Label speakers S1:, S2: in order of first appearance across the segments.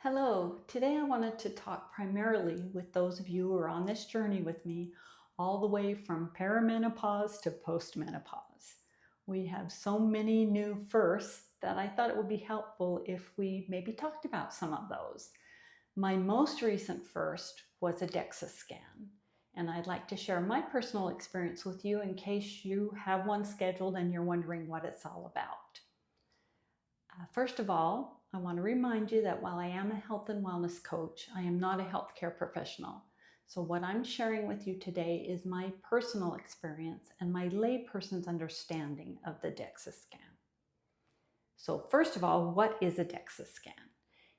S1: Hello, today I wanted to talk primarily with those of you who are on this journey with me, all the way from perimenopause to postmenopause. We have so many new firsts that I thought it would be helpful if we maybe talked about some of those. My most recent first was a DXA scan, and I'd like to share my personal experience with you in case you have one scheduled and you're wondering what it's all about. First of all, I want to remind you that while I am a health and wellness coach, I am not a healthcare professional. So what I'm sharing with you today is my personal experience and my layperson's understanding of the DXA scan. So first of all, what is a DXA scan?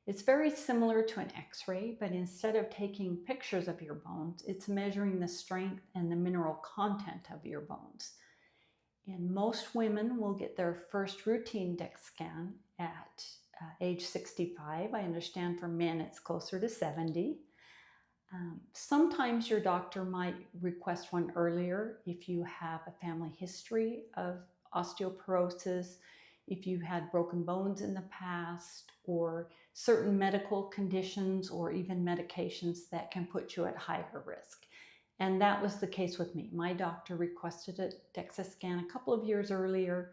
S1: It's very similar to an X-ray, but instead of taking pictures of your bones, it's measuring the strength and the mineral content of your bones. And most women will get their first routine DXA scan at age 65. I understand for men it's closer to 70. Sometimes your doctor might request one earlier if you have a family history of osteoporosis, if you had broken bones in the past, or certain medical conditions or even medications that can put you at higher risk. And that was the case with me. My doctor requested a DXA scan a couple of years earlier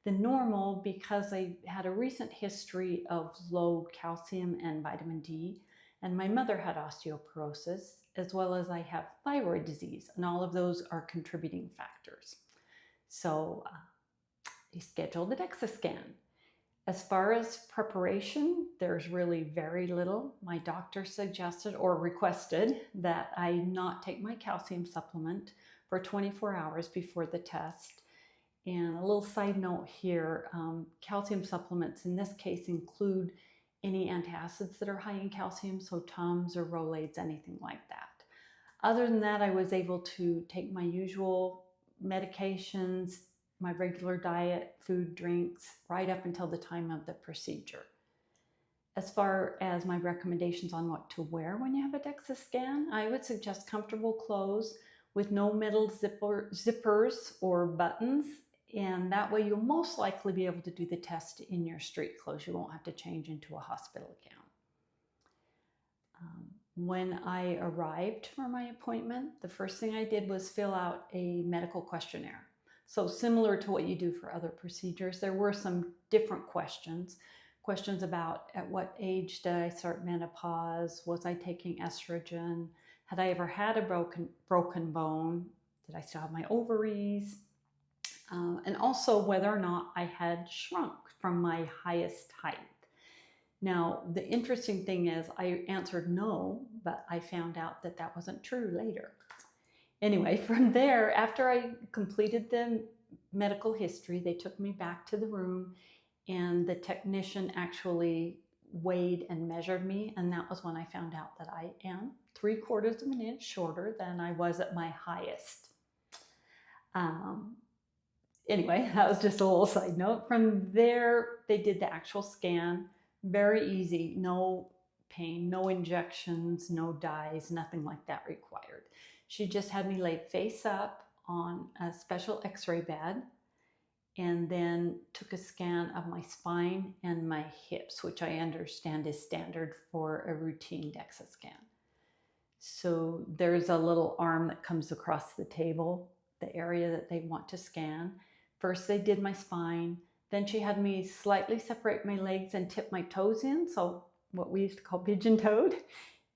S1: than normal because I had a recent history of low calcium and vitamin D, and my mother had osteoporosis, as well as I have thyroid disease, and all of those are contributing factors. So he scheduled the DXA scan. As far as preparation, there's really very little. My doctor suggested or requested that I not take my calcium supplement for 24 hours before the test. And a little side note here, calcium supplements in this case include any antacids that are high in calcium, so Tums or Rolaids, anything like that. Other than that, I was able to take my usual medications, my regular diet, food, drinks, right up until the time of the procedure. As far as my recommendations on what to wear when you have a DXA scan, I would suggest comfortable clothes with no metal zippers or buttons, and that way you'll most likely be able to do the test in your street clothes. You won't have to change into a hospital gown. When I arrived for my appointment, the first thing I did was fill out a medical questionnaire. So similar to what you do for other procedures, there were some different questions. Questions about at what age did I start menopause? Was I taking estrogen? Had I ever had a broken bone? Did I still have my ovaries? And also whether or not I had shrunk from my highest height. Now, the interesting thing is I answered no, but I found out that that wasn't true later. Anyway, from there, after I completed the medical history, they took me back to the room and the technician actually weighed and measured me. And that was when I found out that I am 3/4 of an inch shorter than I was at my highest. Anyway, that was just a little side note. From there, they did the actual scan. Very easy, no pain, no injections, no dyes, nothing like that required. She just had me lay face up on a special X-ray bed and then took a scan of my spine and my hips, which I understand is standard for a routine DXA scan. So there's a little arm that comes across the table, the area that they want to scan. First they did my spine, then she had me slightly separate my legs and tip my toes in, so what we used to call pigeon-toed,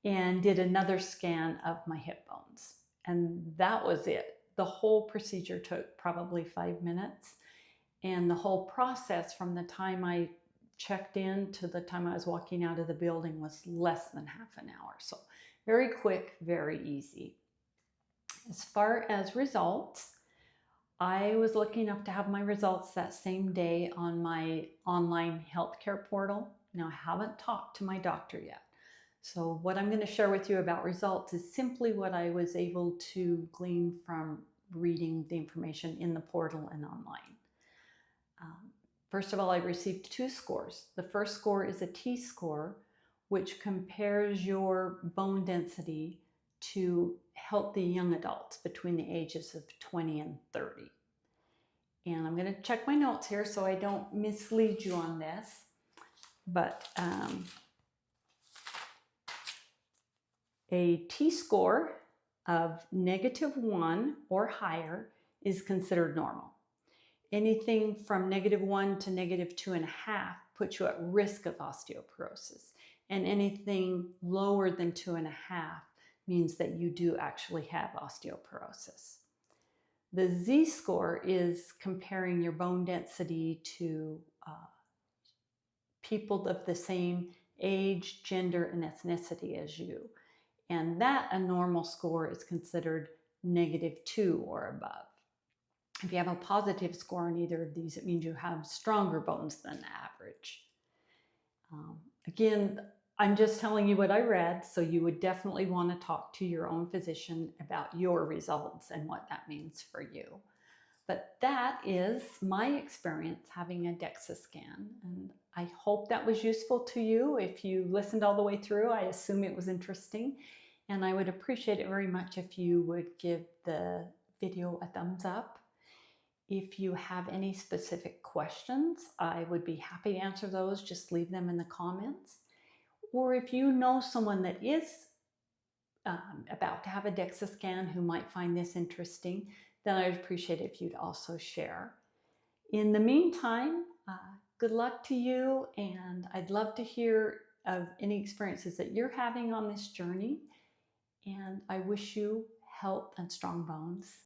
S1: and did another scan of my hip bones. And that was it. The whole procedure took probably 5 minutes. And the whole process from the time I checked in to the time I was walking out of the building was less than half an hour. So very quick, very easy. As far as results, I was lucky enough to have my results that same day on my online healthcare portal. Now, I haven't talked to my doctor yet. So what I'm going to share with you about results is simply what I was able to glean from reading the information in the portal and online. First of all, I received 2 scores. The first score is a T-score, which compares your bone density to healthy young adults between the ages of 20 and 30. And I'm going to check my notes here so I don't mislead you on this. But A T-score of -1 or higher is considered normal. Anything from -1 to -2.5 puts you at risk of osteoporosis. And anything lower than 2.5 means that you do actually have osteoporosis. The Z-score is comparing your bone density to people of the same age, gender, and ethnicity as you. And that a normal score is considered -2 or above. If you have a positive score on either of these, it means you have stronger bones than the average. Again, I'm just telling you what I read, so you would definitely want to talk to your own physician about your results and what that means for you. But that is my experience having a DXA scan, and I hope that was useful to you. If you listened all the way through, I assume it was interesting, and I would appreciate it very much if you would give the video a thumbs up. If you have any specific questions, I would be happy to answer those. Just leave them in the comments. Or if you know someone that is about to have a DXA scan who might find this interesting, then I'd appreciate it if you'd also share. In the meantime, good luck to you, and I'd love to hear of any experiences that you're having on this journey, and I wish you health and strong bones.